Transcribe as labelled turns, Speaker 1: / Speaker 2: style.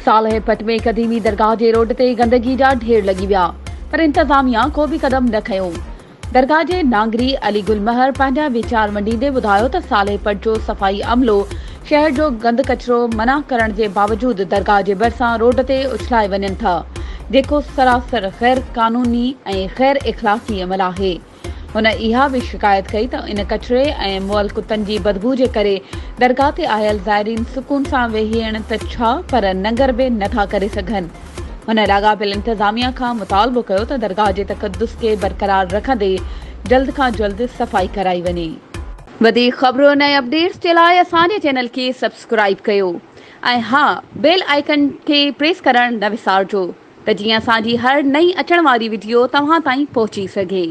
Speaker 1: सालहपट में क़दीमी दरगाह जे रोड ते गंदगी जा ढेर लॻी विया, पर इंतज़ामिया को बि क़दम न खयो। दरगाह जे नांगरी अली गुलमहर पंहिंजा वीचार मंडींदे ॿुधायो त सालहपट जो सफ़ाई अमलो शहर जो गंद कचरो मना करण जे बावजूद दरगाह जे भरिसां रोड ते उछलाए वञनि था, जेको सरासर गैर क़ानूनी ऐं गैर इख़लाक़ी अमल आहे। हुन इहा बि शिकायत कई त इन कचरे ऐं मुअल कुतनि जी बदबू जे करे दरगाह ते आयल ज़ाइरीन सुकून सां वेही त छा पर नंगर बि नथा करे सघनि। हुन लाॻापियल इंतज़ामिया खां मुतालबो कयो त दरगाह जे तक़दुस खे बरक़रार रखंदे जल्द खां जल्द सफ़ाई कराई वञे। वधीक ख़बरुनि ऐं अपडेट्स जे लाइ असांजे चैनल खे सब्सक्राइब कयो ऐं हा, बेल आइकन खे प्रेस करणु न विसारिजो त जीअं असांजी हर नई अचण वारी वीडियो तव्हां ताईं पहुची सघे।